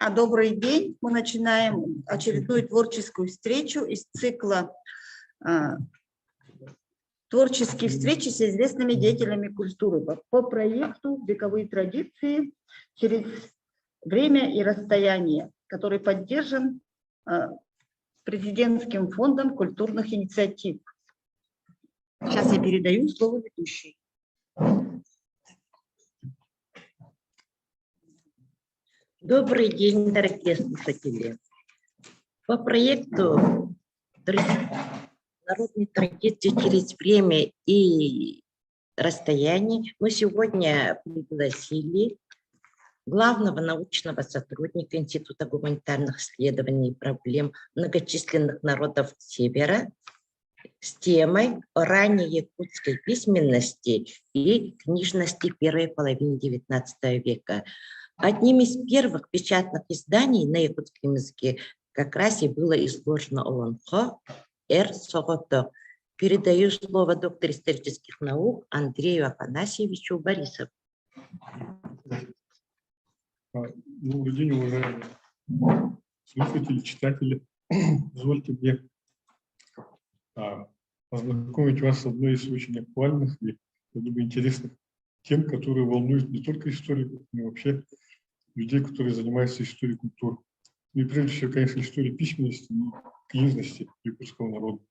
Добрый день. Мы начинаем очередную творческую встречу из цикла «Творческие встречи с известными деятелями культуры» по проекту «Вековые традиции через время и расстояние», который поддержан президентским фондом культурных инициатив. Сейчас я передаю слово ведущей. Добрый день, дорогие слушатели. По проекту «Народные традиции через время и расстояние» мы сегодня пригласили главного научного сотрудника Института гуманитарных исследований и проблем многочисленных народов Севера с темой о ранней якутской письменности и книжности первой половины XIX века. Одним из первых печатных изданий на якутском языке как раз и было изложено Олонхо Эр Согото. Передаю слово доктору исторических наук Андрею Афанасьевичу Борисову. Добрый день, уважаемые слушатели, читатели. Позвольте мне познакомить вас с одной из очень актуальных и, я думаю, интересных тем, которые волнуют не только историков, но и вообще людей, которые занимаются историей культуры. Ну и прежде всего, конечно, историей письменности и книжности якутского народа.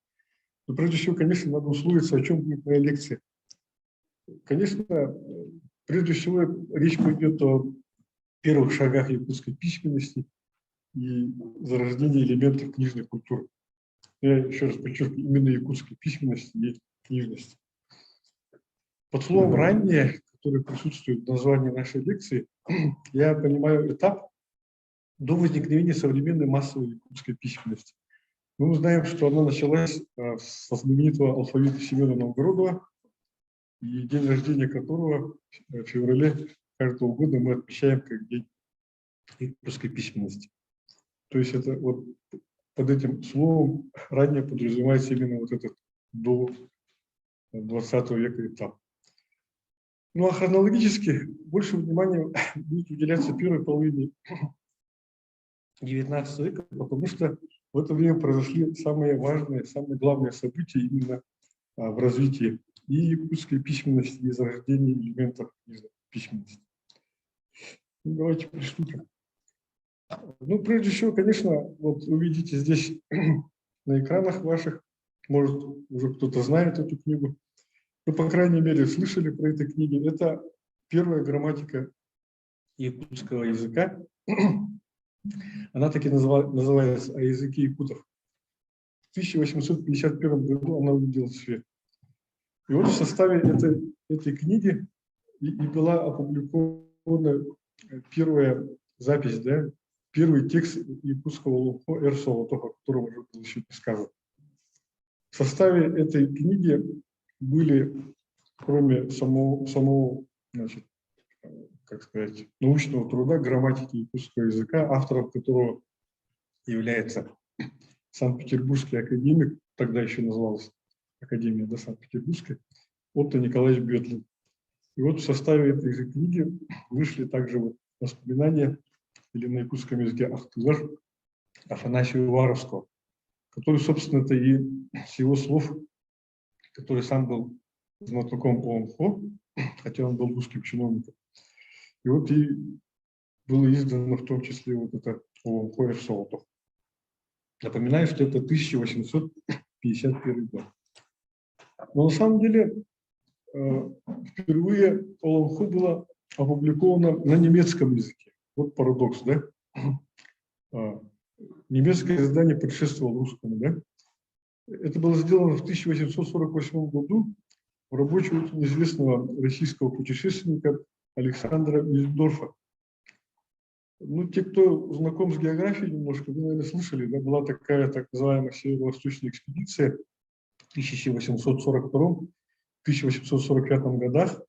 Но прежде всего, конечно, надо условиться, о чем будет моя лекция. Конечно, прежде всего, речь пойдет о первых шагах якутской письменности и зарождении элементов книжной культуры. Я еще раз подчеркиваю, именно якутской письменности и книжности. Под словом «раннее», которое присутствует в названии нашей лекции, я понимаю этап до возникновения современной массовой якутской письменности. Мы знаем, что она началась со знаменитого алфавита Семена Новгородова, и день рождения которого в феврале каждого года мы отмечаем как день якутской письменности. То есть это вот под этим словом ранее подразумевается именно вот этот до 20 века этап. Ну а хронологически больше внимания будет уделяться первой половине XIX века, потому что в это время произошли самые важные, самые главные события именно в развитии и якутской письменности, и зарождения элементов письменности. Ну, давайте приступим. Ну, прежде всего, конечно, вот вы видите здесь на экранах ваших, может, уже кто-то знает эту книгу, ну, по крайней мере, слышали про эту книгу. Это первая грамматика якутского языка. Она таки называется «О языке якутов». В 1851 году она увидела свет. И вот в составе этой книги и была опубликована первая запись, да, первый текст якутского Олонхо Эр Согото, о котором уже было еще сказано. В составе этой книги были, кроме самого значит, как сказать, научного труда грамматики якутского языка, автором которого является Санкт-Петербургский академик, тогда еще называлась Академия до Санкт-Петербургской, Отто Николаевич Бетлин. И вот в составе этой же книги вышли также вот воспоминания или на якутском языке Ахтылар Афанасия Уваровского, который, собственно, это и с его слов, который сам был знатоком Олонхо, хотя он был русским чиновником. И вот и было издано в том числе вот это Олонхо Эр Согото. Напоминаю, что это 1851 год. Но на самом деле впервые Олонхо было опубликовано на немецком языке. Вот парадокс, да? Немецкое издание предшествовало русскому, да? Это было сделано в 1848 году в рабочей очень известного российского путешественника Александра Мильдорфа. Ну, те, кто знаком с географией немножко, вы, наверное, слышали, да, была такая так называемая северо-восточная экспедиция в 1842-1845 годах,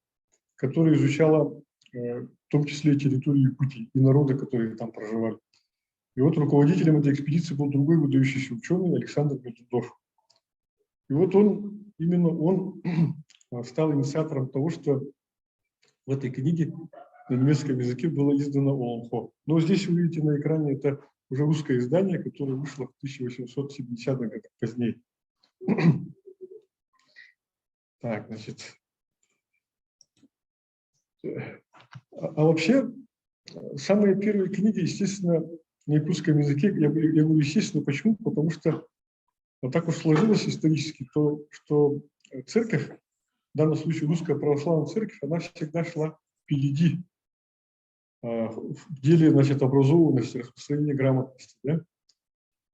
которая изучала в том числе территорию Якутии и народы, которые там проживали. И вот руководителем этой экспедиции был другой выдающийся ученый Александр Мильдорф. И вот именно он стал инициатором того, что в этой книге на немецком языке было издано Олонхо. Но здесь вы видите на экране, это уже русское издание, которое вышло в 1870-х годах, позднее. Так, значит. А вообще, самые первые книги, естественно, на якутском языке, я говорю, естественно, почему? Потому что вот так уж сложилось исторически, что церковь, в данном случае русская православная церковь, она всегда шла впереди в деле, значит, образованности, распространения грамотности. Да?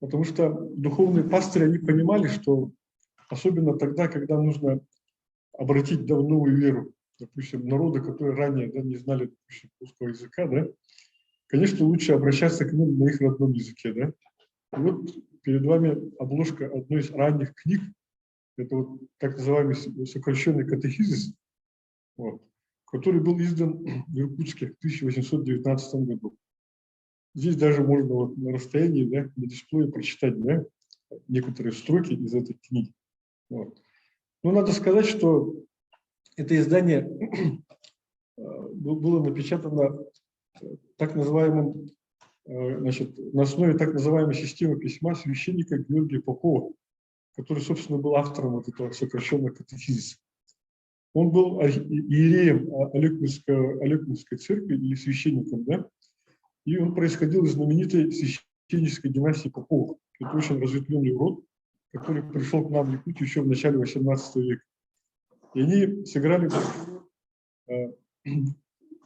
Потому что духовные пастыри, они понимали, что особенно тогда, когда нужно обратить в новую веру, допустим, народы, которые ранее не знали, допустим, русского языка, да, конечно, лучше обращаться к ним на их родном языке. Да? И вот перед вами обложка одной из ранних книг, это вот так называемый сокращенный катехизис, вот, который был издан в Иркутске в 1819 году. Здесь даже можно вот на расстоянии, да, на дисплее прочитать, да, некоторые строки из этой книги. Вот. Но надо сказать, что это издание было напечатано так называемым, значит, на основе так называемой системы письма священника Георгия Попова, который, собственно, был автором вот этого сокращенного катехизиса. Он был иереем Алекминской церкви или священником, да, и он происходил из знаменитой священнической династии Поповых. Это очень разветвленный род, который пришел к нам в Якутию еще в начале XVIII века. И они сыграли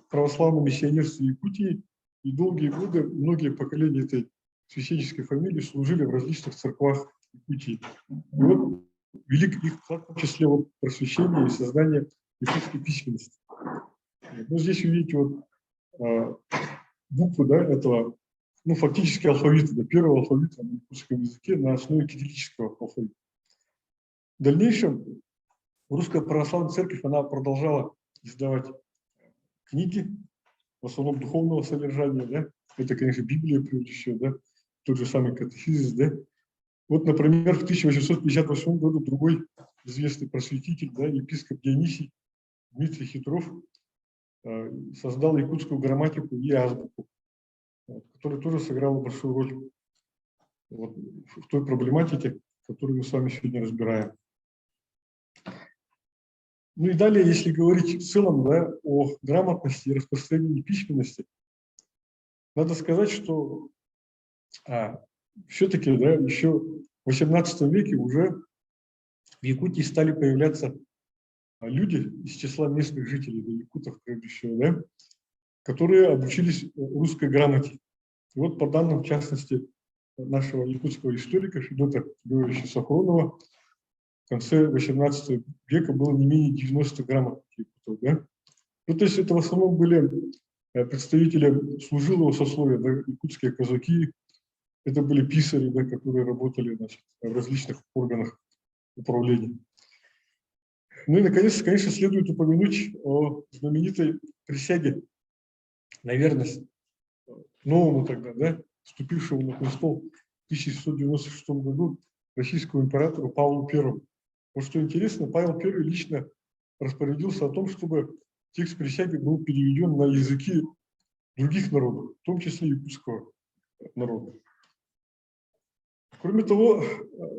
православном миссионерстве Якутии, и долгие годы многие поколения этой священнической фамилии служили в различных церквах Якутии. И вот велик их вклад, в том числе вот просвещение и создание якутской письменности. Ну, здесь вы видите вот буквы, да, этого, ну, фактически алфавита, да, первого алфавита на якутском языке на основе кириллического алфавита. В дальнейшем Русская православная церковь, она продолжала издавать книги, в основном духовного содержания, да, это, конечно, Библия, прежде всего, да, тот же самый катехизис, да. Вот, например, в 1858 году другой известный просветитель, да, епископ Дионисий Дмитрий Хитров создал якутскую грамматику и азбуку, которая тоже сыграла большую роль вот в той проблематике, которую мы с вами сегодня разбираем. Ну и далее, если говорить в целом, да, о грамотности и распространении письменности, надо сказать, что все-таки, да, еще в XVIII веке уже в Якутии стали появляться люди из числа местных жителей, да, якутов, прежде всего, да, которые обучились русской грамоте. И вот по данным, в частности, нашего якутского историка Федота Георгиевича Сафронова, в конце XVIII века было не менее 90 грамотных якутов. Да? Ну, то есть это в основном были представители служилого сословия, да, якутские казаки, это были писари, да, которые работали, значит, в различных органах управления. Ну и, наконец, конечно, следует упомянуть о знаменитой присяге на верность новому тогда, да, вступившему на престол в 1696 году российскому императору Павлу I. Вот что интересно, Павел I лично распорядился о том, чтобы текст присяги был переведен на языки других народов, в том числе якутского народа. Кроме того,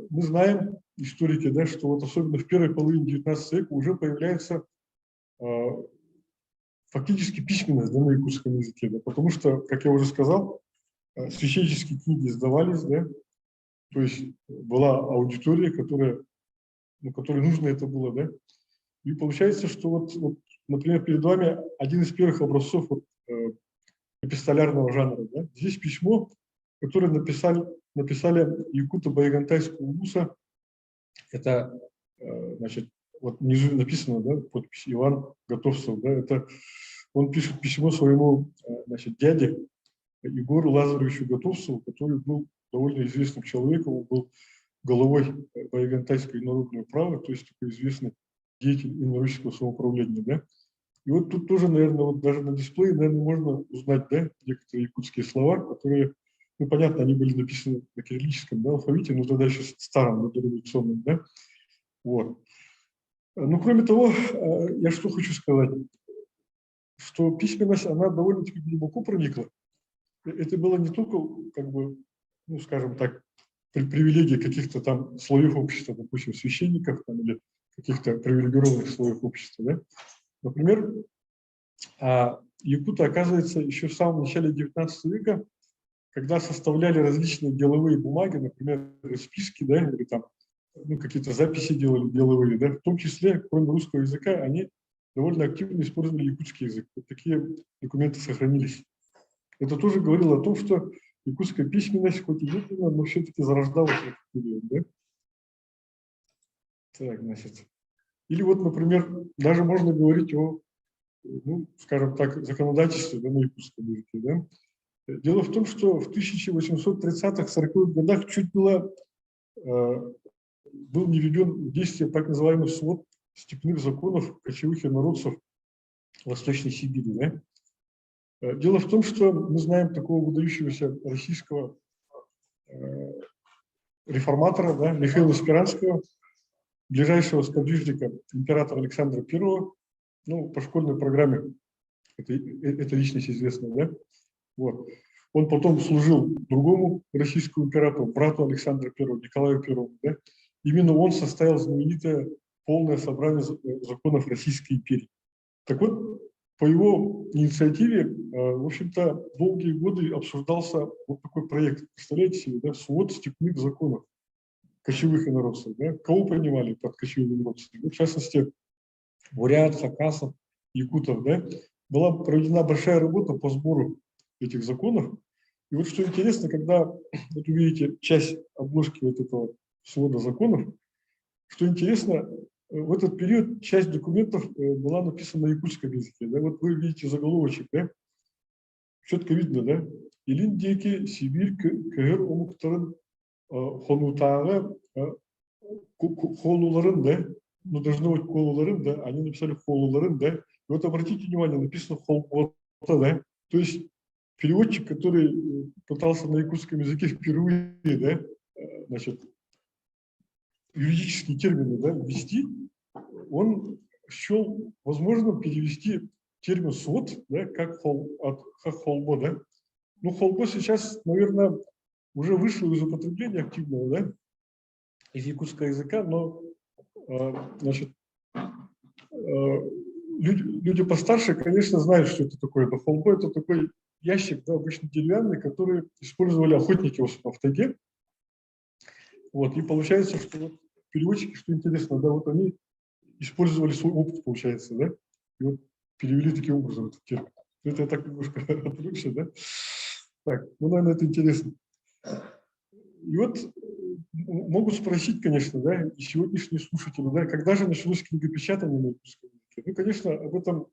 мы знаем, историки, да, что вот особенно в первой половине 19 века уже появляется фактически письменность, да, на якутском языке, да, потому что, как я уже сказал, священнические книги издавались, да, то есть была аудитория, которой нужно это было, да, и получается, что вот, например, перед вами один из первых образцов вот, эпистолярного жанра, да, здесь письмо, которое написали якута Байгантайского улуса, это, значит, вот внизу написано, да, подпись Иван Готовцев, да, это он пишет письмо своему, значит, дяде Егору Лазаревичу Готовцеву, который был довольно известным человеком, он был головой Байгантайской народной управы, то есть такой известный деятель инорического самоуправления, да. И вот тут тоже, наверное, вот даже на дисплее, наверное, можно узнать, да, некоторые якутские слова, которые, ну, понятно, они были написаны на кириллическом, да, алфавите, но тогда еще старом, дореволюционном, да. Вот. Ну, кроме того, я что хочу сказать. что письменность, она довольно-таки глубоко проникла. Это было не только, как бы, ну, скажем так, привилегия каких-то там слоев общества, допустим, священников там, или каких-то привилегированных слоев общества. Да? Например, якуты, оказывается, еще в самом начале XIX века, когда составляли различные деловые бумаги, например, списки, да, или там ну, какие-то записи делали деловые, да, в том числе, кроме русского языка, они довольно активно использовали якутский язык. Вот такие документы сохранились. Это тоже говорило о том, что якутская письменность, хоть и медленно, но все-таки зарождалась в этот период. Да? Так, значит. Или вот, например, даже можно говорить о, ну, скажем так, законодательстве, да, на якутском языке. Да? Дело в том, что в 1830-40-х годах чуть было был не введен в действие так называемый свод степных законов кочевых инородцев Восточной Сибири. Да? Дело в том, что мы знаем такого выдающегося российского реформатора, да, Михаила Спиранского, ближайшего сподвижника императора Александра I, ну, по школьной программе эта личность известна. Да? Вот. Он потом служил другому российскому императору, брату Александра I, Николаю I. Да? Именно он составил знаменитое полное собрание законов Российской империи. Так вот, по его инициативе, в общем-то, долгие годы обсуждался вот такой проект. Представляете себе, да, свод степных законов кочевых инородцев. Да? Кого понимали под кочевыми инородцами? Ну, в частности, бурят, хакасов, якутов. Да? Была проведена большая работа по сбору этих законов. И вот что интересно, когда вот увидите часть обложки вот этого свода законов, что интересно, в этот период часть документов была написана на якутском языке. Да? Вот вы видите заголовочек, да? Четко видно, да? Илиндеки, Сибирь, Кагыр, Омуктарын, Хонутага, Холуларын, да? Ну, должно быть Холуларын, да? Они написали Холуларын, да? И вот обратите внимание, написано Холбота, да? То есть переводчик, который пытался на якутском языке впервые, да, значит, юридические термины, да, ввести, он счел возможным перевести термин свод, да, как холбо, да. Ну, холбо сейчас, наверное, уже вышло из употребления активного, да, из якутского языка, но, значит, люди постарше, конечно, знают, что это такое. Но холбо – это такой ящик, да, обычно деревянный, который использовали охотники в тайге. Вот, и получается, что вот переводчики, что интересно, да, вот они использовали свой опыт, получается, да, и вот перевели таким образом этот термин. Это я так немножко отвлекся, да. Так, ну, наверное, это интересно. И вот могут спросить, конечно, да, и сегодняшние слушатели, да, когда же началось книгопечатание на якутском языке? Ну, конечно, об этом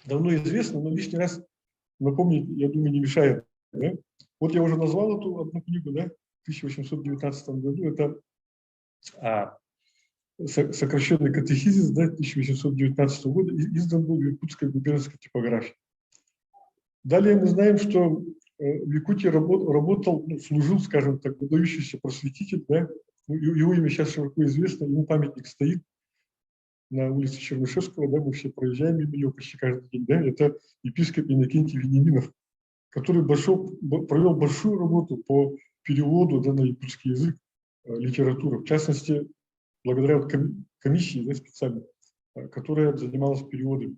давно известно, но лишний раз напомнить, я думаю, не мешает. Да? Вот я уже назвал эту одну книгу, да, в 1819 году, это сокращенный катехизис, да, 1819 года, издан был в якутской губернской типографии. Далее мы знаем, что в Якутии работал, ну, служил, скажем так, выдающийся просветитель, да, его имя сейчас широко известно, ему памятник стоит на улице Чернышевского, да, мы все проезжаем мимо него почти каждый день, да, это епископ Иннокентий Вениаминов, который провел большую работу по переводу, да, на якутский язык литературы, в частности, благодаря вот комиссии, да, специальной, которая занималась переводами.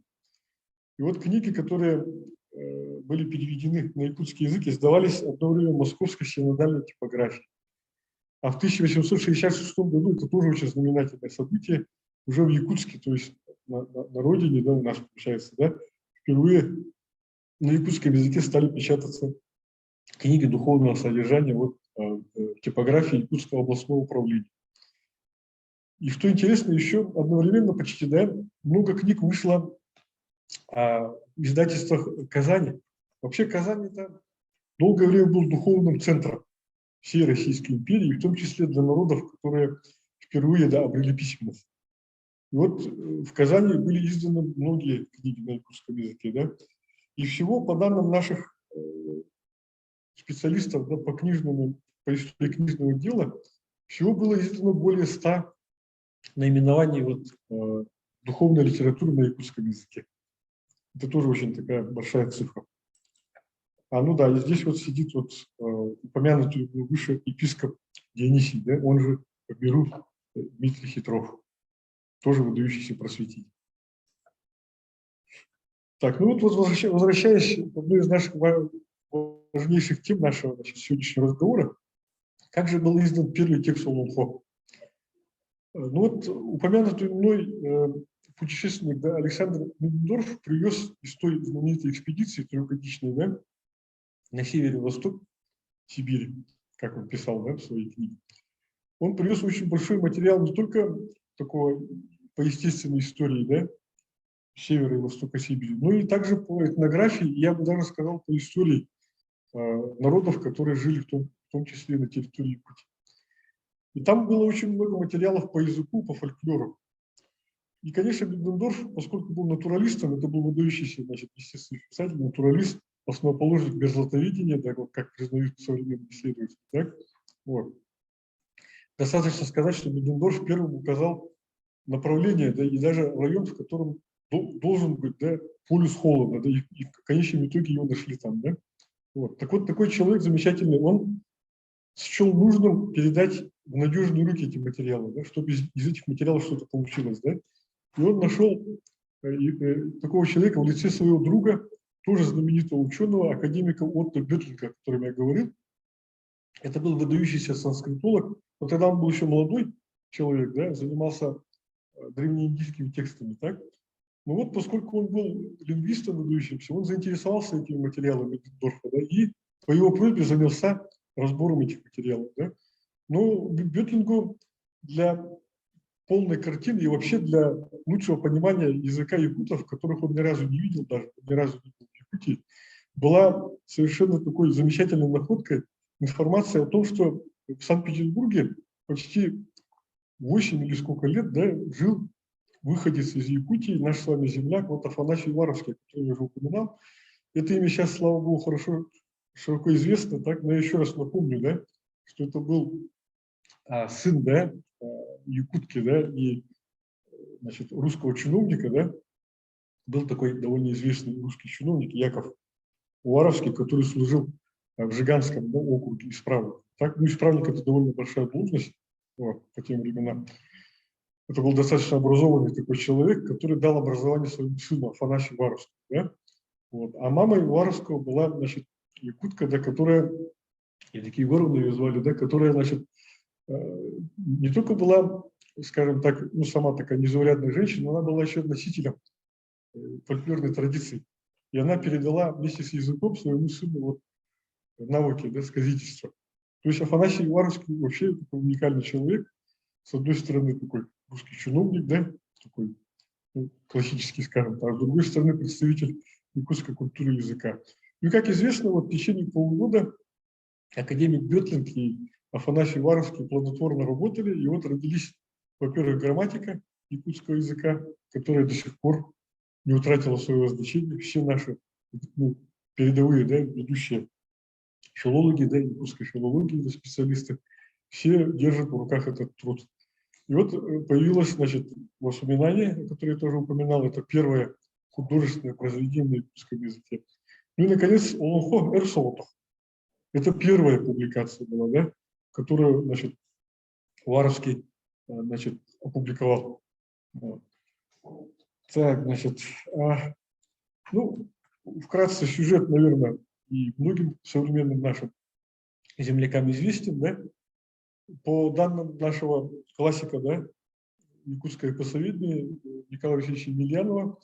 И вот книги, которые были переведены на якутский язык, издавались одно время в московской синодальной типографии. А в 1866 году, это тоже очень знаменательное событие, уже в Якутске, то есть на родине, да, у нас получается, да, впервые на якутском языке стали печататься книги духовного содержания вот, в типографии Якутского областного управления. И что интересно, еще одновременно почти, да, много книг вышло в издательствах Казани. Вообще Казань это долгое время был духовным центром всей Российской империи, в том числе для народов, которые впервые, да, обрели письменность. И вот в Казани были изданы многие книги на якутском языке. Да? И всего, по данным наших специалистов, да, по истории книжного дела, всего было издано более 100 наименований вот, духовной литературы на якутском языке. Это тоже очень такая большая цифра. Ну да, и здесь вот сидит вот упомянутый выше епископ Дионисий, да, он же Берут Дмитрий Хитров, тоже выдающийся просветитель. Так, ну вот возвращаясь к одной из наших важнейших тем нашего, значит, сегодняшнего разговора, как же был издан первый текст Олонхо? Ну вот упомянутый мной путешественник, да, Александр Мидендорф привез из той знаменитой экспедиции трехгодичной, да, на север и восток Сибири, как он писал, да, в своей книге. Он привез очень большой материал не только такого по естественной истории, да, севера и востока Сибири, но и также по этнографии, я бы даже сказал, по истории народов, которые жили в том числе на территории Якутии. И там было очень много материалов по языку, по фольклору. И, конечно, Мидендорф, поскольку был натуралистом, это был выдающийся, значит, естественный писатель, натуралист, основоположник мерзлотоведения, да, вот как признают современные исследователи. Да? Вот. Достаточно сказать, что Мидендорф первым указал направление, да, и даже район, в котором должен быть, да, полюс холода, да, и в конечном итоге его нашли там. Да? Вот. Так вот, такой человек замечательный, он счел нужным передать в надежные руки эти материалы, да, чтобы из этих материалов что-то получилось. Да? И он нашел такого человека в лице своего друга, тоже знаменитого ученого, академика Отто Бётлинга, о котором я говорил. Это был выдающийся санскритолог. Но тогда он был еще молодой человек, да, занимался древнеиндийскими текстами. Так? Ну вот, поскольку он был лингвистом выдающимся, он заинтересовался этими материалами Мидендорфа, да, и по его просьбе занялся разбором этих материалов. Да. Но Бётлингу для полной картины и вообще для лучшего понимания языка якутов, которых он ни разу не видел, даже ни разу не был в Якутии, была совершенно такой замечательной находкой информация о том, что в Санкт-Петербурге почти 8 или сколько лет, да, жил выходец из Якутии, наш с вами земляк, вот Афанасий Варовский, который я уже упоминал. Это имя сейчас, слава богу, хорошо, широко известно, так, но я еще раз напомню, да, что это был сын, да, якутки, да, и, значит, русского чиновника, да, был такой довольно известный русский чиновник Яков Уваровский, который служил в Жиганском, да, округе исправник. Так, ну, исправник – это довольно большая должность, вот, по тем временам. Это был достаточно образованный такой человек, который дал образование своему сыну Афанасию Варовскому. Да? Вот. А мамой Варовского была, значит, якутка, да, которая, Евдокия Егоровна ее звали, да, которая, значит, не только была, скажем так, ну, сама такая незаурядная женщина, но она была еще носителем фольклорной традиции. И она передала вместе с языком своему сыну вот навыки, да, сказительства. То есть Афанасий Варовский вообще такой уникальный человек. С одной стороны, такой русский чиновник, да, такой, ну, классический, скажем так, а с другой стороны, представитель якутской культуры и языка. Ну и, как известно, вот в течение полугода академик Бётлинг и Афанасий Варовский плодотворно работали, и вот родились, во-первых, грамматика якутского языка, которая до сих пор не утратила своего значения. Все наши, ну, передовые, да, ведущие филологи, да, якутской филологии, специалисты, все держат в руках этот труд. И вот появилось, значит, воспоминание, которое я тоже упоминал, это первое художественное произведение на якутском языке. Ну и, наконец, Олонхо Эрсолотох. Это первая публикация была, да, которую, значит, Варовский, значит, опубликовал. Вот. Так, значит, ну, вкратце сюжет, наверное, и многим современным нашим землякам известен, да. По данным нашего классика, да, якутское эпосоведение Николая Васильевича Емельянова,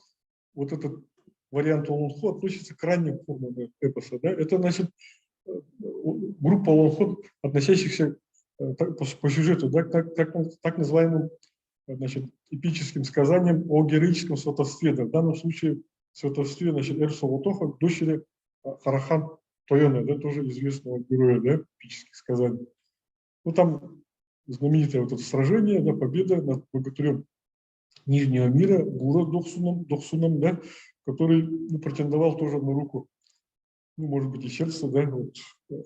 вот этот вариант Олонхо относится к ранним формам эпоса. Да? Это, значит, группа Олонхо, относящихся по сюжету, да, так называемым, значит, эпическим сказанием о героическом сватовстве. Да? В данном случае сватовстве, значит, Эрсолотоха, дочери Харахан Тойона, да, тоже известного героя, да, эпических сказаний. Ну, там знаменитое вот это сражение, да, победа над богатырем Нижнего мира, Бура Дохсуном, да, который, ну, претендовал тоже на руку, ну, может быть, и сердце, да, вот,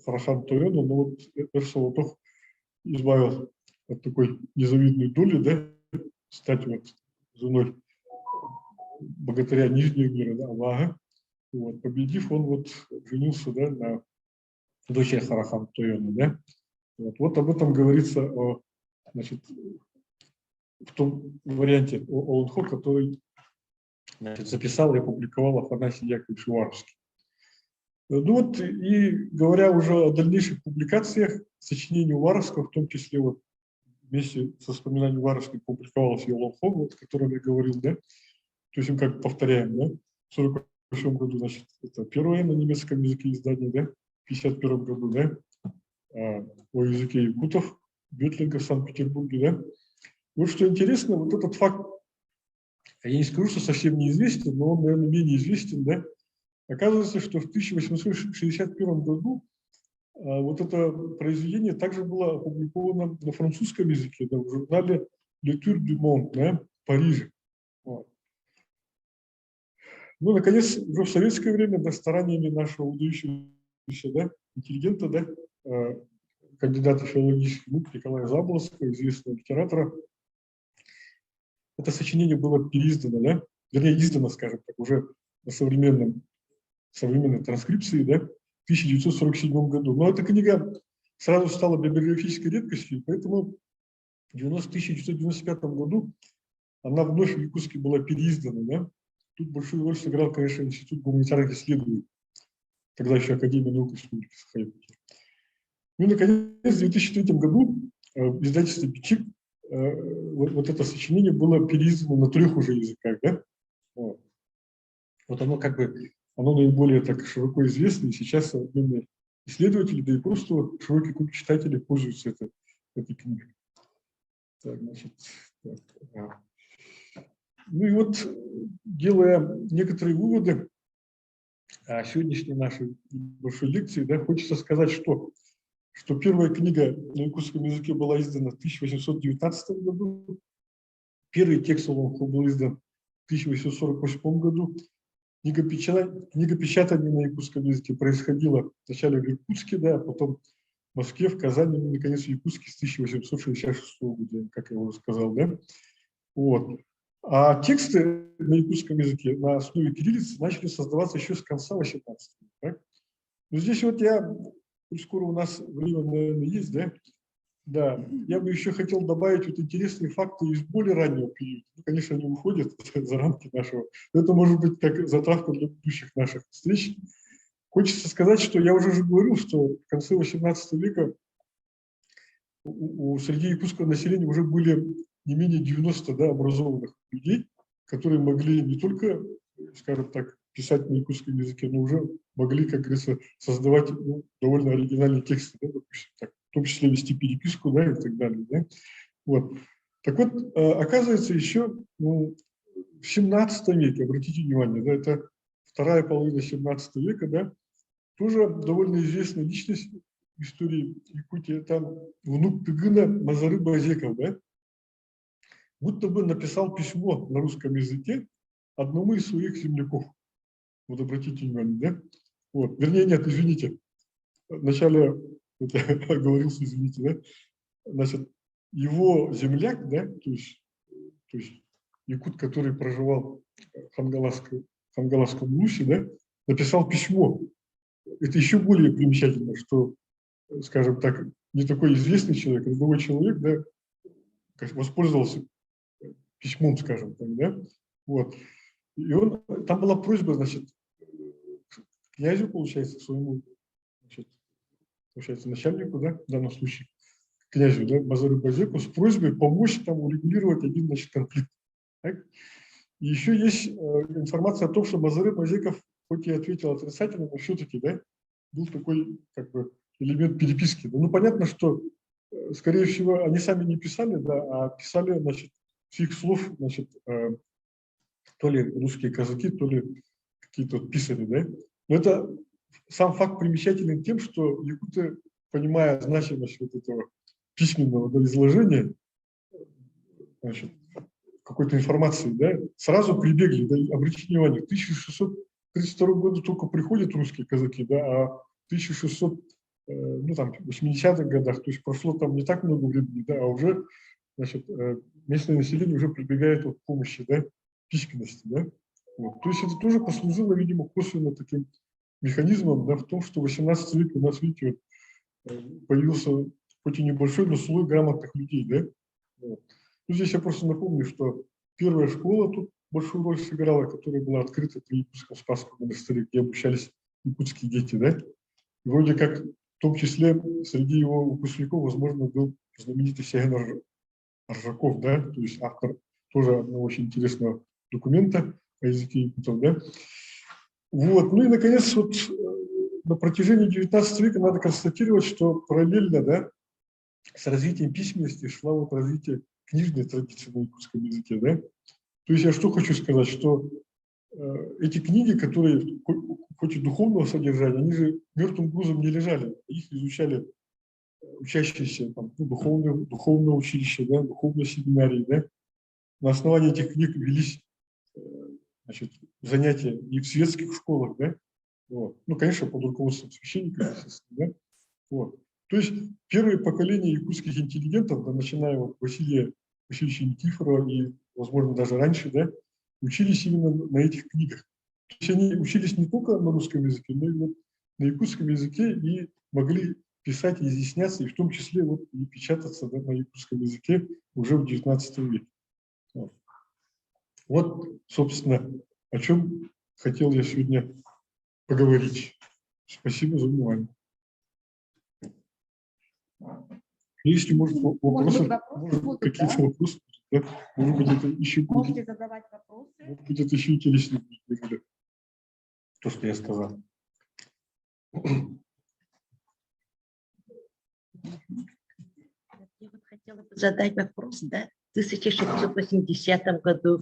Харахан Тойона, но вот Эрсолотох избавил от такой незавидной доли, да, стать вот женой богатыря Нижнего мира, да, Аллаха. Вот, победив, он вот женился, да, на дочери Харахан Тойона, да. Вот об этом говорится, значит, в том варианте Олонхо, который, значит, записал и опубликовал Афанасий Яковлевич Уваровский. Ну вот, и говоря уже о дальнейших публикациях, сочинений Уваровского, в том числе вот вместе со вспоминанием Уваровского публиковалось и Олонхо, вот, о котором я говорил, да, то есть мы как повторяем, да, в 1948 году, значит, это первое на немецком языке издание, да, в 1951 году, да, о языке якутов, Бётлинга в Санкт-Петербурге, да. Вот что интересно, вот этот факт, я не скажу, что совсем неизвестен, но он, наверное, менее известен, да. Оказывается, что в 1861 году вот это произведение также было опубликовано на французском языке, да, в журнале «Lecture du Monde», да, в Париже. Вот. Ну, наконец, уже в советское время, да, стараниями нашего выдающегося, да, интеллигента, да, кандидата филологических наук Николая Заблоцкого, известного литератора, это сочинение было переиздано, да, вернее, издано, скажем так, уже на современной транскрипции, да, в 1947 году. Но эта книга сразу стала библиографической редкостью, поэтому в 1995 году она вновь в Якутске была переиздана, да. Тут большую роль сыграл, конечно, Институт гуманитарных исследований, тогда еще Академия наук Республики Саха-Якутия. Ну и, наконец, в 2003 году в издательстве «Бичик» вот это сочинение было переиздано на 3 уже языках, да. Вот оно как бы, оно наиболее так широко известно, и сейчас современные исследователи, да и просто широкий круг читателей пользуются этой книгой. Так, значит, так. Ну и вот, делая некоторые выводы о сегодняшней нашей большой лекции, да, хочется сказать, что первая книга на якутском языке была издана в 1819 году, первый текст Олонхо был издан в 1848 году, книгопечатание на якутском языке происходило вначале в Иркутске, да, а потом в Москве, в Казани, и, наконец, в Якутске с 1866 года, как я уже сказал, да. Вот. А тексты на якутском языке на основе кириллицы начали создаваться еще с конца 18 века. Но здесь вот скоро у нас время, наверное, есть, да? Да, я бы еще хотел добавить вот интересные факты из более раннего периода. Ну, конечно, они уходят за рамки нашего. Но это может быть как затравка для будущих наших встреч. Хочется сказать, что я уже говорил, что в конце 18 века среди якутского населения уже были не менее 90, да, образованных людей, которые могли не только, скажем так, писать на якутском языке, но уже могли, как говорится, создавать, ну, довольно оригинальные тексты, да, допустим, так, в том числе вести переписку, да, и так далее. Да. Вот. Так вот, оказывается, еще в 17 веке, обратите внимание, да, это вторая половина 17 века, да, тоже довольно известная личность в истории Якутии, это внук Тыгына Мазары Базеков, да, будто бы написал письмо на русском языке одному из своих земляков. Вот обратите внимание, да? Вот. Вернее, нет, извините. Вначале, вот я оговорился, извините, да? Значит, его земляк, да, то есть якут, который проживал в Хангаласском Лусе, да, написал письмо. Это еще более примечательно, что, скажем так, не такой известный человек, а другой человек, да, воспользовался письмом, скажем так, да, вот. И там была просьба, значит, к князю, получается, к своему, значит, получается, начальнику, да, в данном случае, к князю, да, Мазары Базеку, с просьбой помочь там урегулировать один, значит, конфликт. Так? И еще есть информация о том, что Мазары Базеков, хоть и ответил отрицательно, но все-таки, да, был такой, как бы, элемент переписки. Ну, понятно, что, скорее всего, они сами не писали, да, а писали, значит, с их слов, значит, то ли русские казаки, то ли какие-то писари, да. Но это сам факт примечателен тем, что якуты, понимая значимость вот этого письменного, да, изложения, значит, какой-то информации, да, сразу прибегли, да, обратите внимание, в 1632 году только приходят русские казаки, да, а в 80-х годах, то есть прошло там не так много времени, да, а уже, значит, местное население уже прибегает к помощи, да, письменности, да. Вот. То есть это тоже послужило, видимо, косвенно таким механизмом, да, в том, что в 18 веке у нас, видите, вот, появился хоть и небольшой, но слой грамотных людей. Да? Вот. Ну, здесь я просто напомню, что первая школа тут большую роль сыграла, которая была открыта при Якутском Спасском монастыре, где обучались якутские дети. Да? И вроде как, в том числе, среди его выпускников, возможно, был знаменитый Сеген Аржаков, да? То есть автор тоже одного очень интересного документа о языке якутов. Да? Вот. Ну и, наконец, вот, на протяжении 19 века надо констатировать, что параллельно, да, с развитием письменности шло вот развитие книжной традиции на якутском языке. Да? То есть я что хочу сказать, что эти книги, которые хоть и духовного содержания, они же мертвым грузом не лежали, их изучали учащиеся там, ну, духовного училища, да, духовной семинарии. Да? На основании этих книг велись значит, занятия и в светских школах, да? Вот. Ну, конечно, под руководством священника, естественно, да? Вот. То есть первое поколение якутских интеллигентов, да, начиная от Василия Васильевича Никифорова и, возможно, даже раньше, да, учились именно на этих книгах. То есть они учились не только на русском языке, но и вот на якутском языке и могли писать и изъясняться, и в том числе вот и печататься, да, на якутском языке уже в XIX веке. Вот, собственно, о чем хотел я сегодня поговорить. Спасибо за внимание. Если, может, вопросы, какие-то вопросы, да? Может быть, это еще Можете задавать вопросы. Может быть, это еще интереснее будет, то, что я сказал. Я вот хотела бы задать вопрос, да? В 1680 году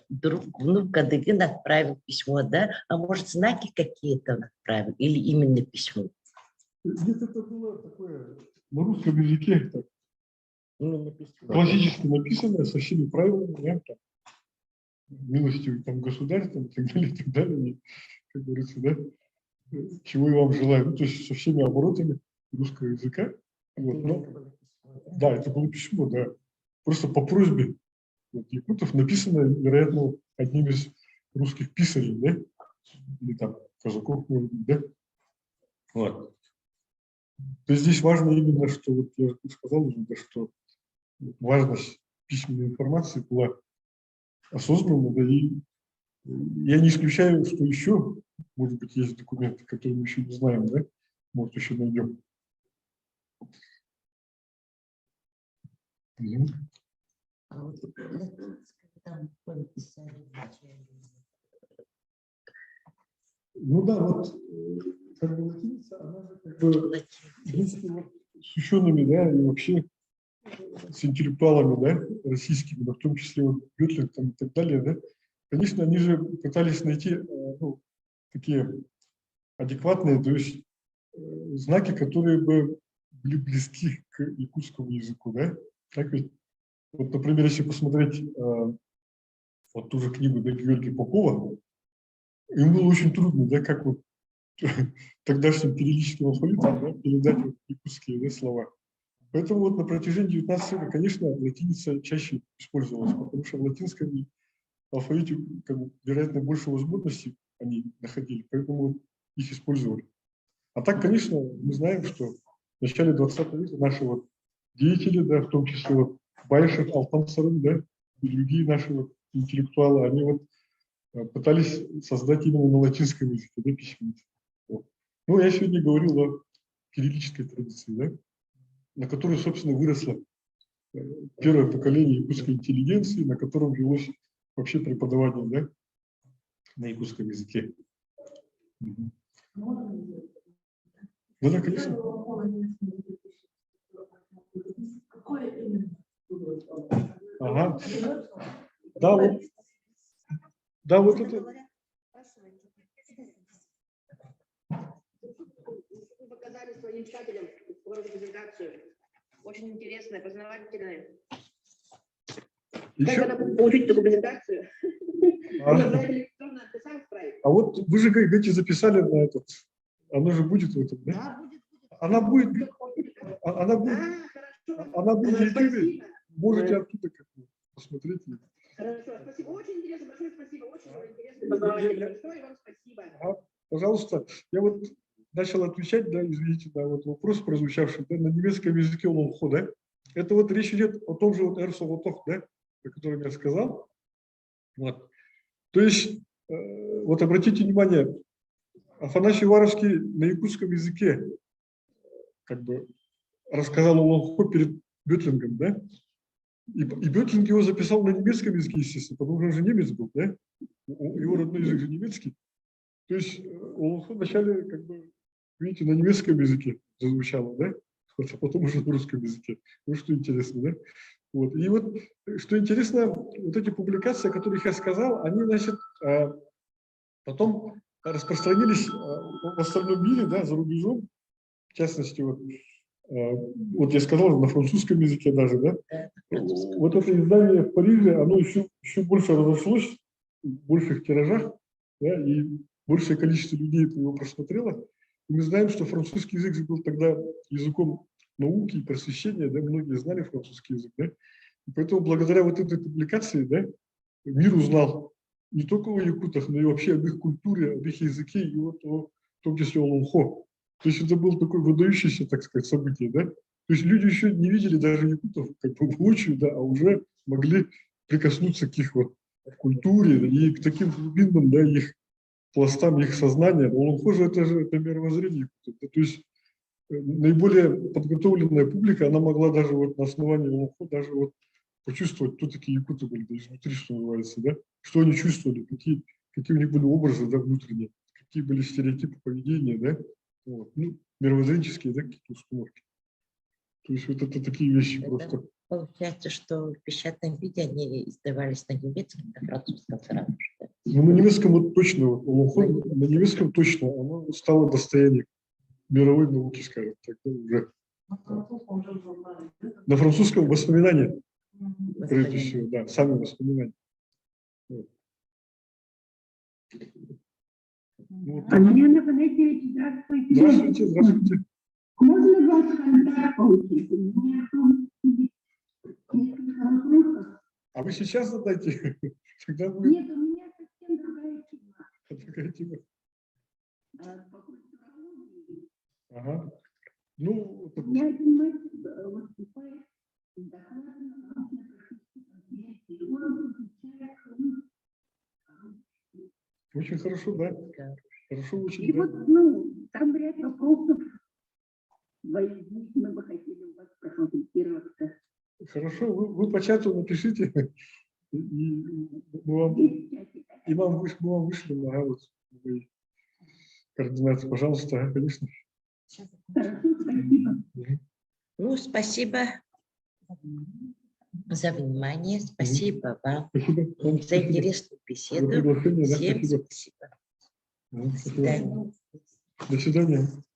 друг внук Кадыгин отправил письмо, да? А может, знаки какие-то он отправил или именно письмо? Нет, это было такое на русском языке, так, Именно письмо. классически написанное, со всеми правилами, да, там, милостью там, государства и так далее, и, как говорится, да, чего я вам желаю, ну, то есть со всеми оборотами русского языка. Вот, но, да, это было письмо, да, просто по просьбе вот, якутов, написано, вероятно, одним из русских писарей, да, или там казаков, может быть, да. Вот. То есть здесь важно именно, что, вот я сказал уже, да, что важность письменной информации была осознанна, да, и я не исключаю, что еще, может быть, есть документы, которые мы еще не знаем, да, может, еще найдем. Ну да, вот как бы латиница, она же как бы, в принципе, вот, с учеными, да, и вообще с интеллектуалами, да, российскими, но в том числе вот Гётлинг там и так далее, да, конечно, они же пытались найти ну, такие адекватные, то есть знаки, которые бы были близки к якутскому языку, да, так ведь, вот, например, если посмотреть вот ту же книгу, да, Георгия Попова, им было очень трудно, да, как вот тогдашним кириллическим алфавитом, да, передать вот якутские, да, слова. Поэтому вот на протяжении 19 века, конечно, латиница чаще использовалась, потому что в латинском алфавите, как бы, вероятно, больше возможностей они находили, поэтому их использовали. А так, конечно, мы знаем, что в начале 20 века наши вот деятели, да, в том числе вот Байшев, Алтан Сарым, да, и другие наши вот интеллектуалы, они вот пытались создать именно на латинском языке, да, письменность. Вот. Ну, я сегодня говорил о кириллической традиции, да, на которой, собственно, выросло первое поколение якутской интеллигенции, на котором велось вообще преподавание, да, на якутском языке. Да, да, конечно. Ага. Да, вот. Да, вот это. Вы показали своим читателям презентацию. Очень интересная, познавательная. Еще? Как надо получить такую презентацию? А вот вы же, говорите, записали на этот. Оно же будет в этом, да? Да, будет. Она будет. Она будет на YouTube. Можете оттуда как-то посмотреть. Хорошо, спасибо. Очень интересно, большое спасибо. Очень было интересно. Познавательно. Большое вам спасибо. Ага, пожалуйста, я вот начал отвечать, да, извините, да, вот вопрос прозвучавший, да, на немецком языке олонхо, да. Это вот речь идет о том же вот эрсолотох, да, о котором я сказал. Вот. То есть, вот обратите внимание, Афанасий Варовский на якутском языке как бы рассказал олонхо перед Бётлингом, да. И Бётлинг его записал на немецком языке, естественно, потому что он же немец был, да. Его родной язык же немецкий. То есть олонхо вначале, как бы, видите, на немецком языке зазвучало, да, а потом уже на русском языке. Вот что интересно, да. Вот. И вот, что интересно, вот эти публикации, о которых я сказал, они, значит, потом распространились в остальном мире, да, за рубежом, в частности, вот я сказал, на французском языке даже, да. Вот это издание в Париже, оно еще больше разошлось, в больших тиражах, да, и большее количество людей его просмотрело. И мы знаем, что французский язык же был тогда языком науки и просвещения, да, многие знали французский язык, да. И поэтому благодаря вот этой публикации, да, мир узнал не только о якутах, но и вообще об их культуре, об их языке, и вот в том числе о олонхо. То есть это было такое выдающееся, так сказать, событие, да. То есть люди еще не видели даже якутов как бы воочию, да, а уже могли прикоснуться к их вот культуре и к таким глубинным, да, их пластам, их сознания. Олонхо же это мировоззрение. То есть наиболее подготовленная публика, она могла даже вот на основании олонхо даже вот почувствовать, кто такие якуты были, да, изнутри, что называется, да, что они чувствовали, какие у них были образы, да, внутренние, какие были стереотипы поведения, да, вот, ну, мировоззренческие, да, какие-то установки. То есть вот это такие вещи Это просто. Получается, что в печатном виде они издавались на немецком, на французском сразу же. Ну, на немецком вот точно, вот, олонхо, на немецком точно, оно стало достоянием мировой науки, скажем так, да, уже. На французском воспоминания, прежде всего, да, сами воспоминания. Вот. Вот. Анна Афанасьевич, здравствуйте. Здравствуйте, здравствуйте. Можно ваш контакт получить? У меня там несколько вопросов. А вы сейчас задайте? Тогда будет Нет, у меня совсем другая тема. такая тема. По культурологии. Ага. Ну, У меня один мастер выступает с докладом на научно-практической конференции. Он изучает очень хорошо, да? Хорошо, очень, и да. вот, ну, там ряд вопросов. Возник, мы бы хотели у вас проконсультироваться. Хорошо, вы по чату напишите, и мы вам вышлем, ага, вот, координаты, пожалуйста, ага, конечно. Хорошо, спасибо. Ну, спасибо за внимание, спасибо вам Спасибо. Вам за спасибо интересную за беседу. приглашение, да, Всем спасибо. спасибо. Ага, До спасибо. свидания. До свидания.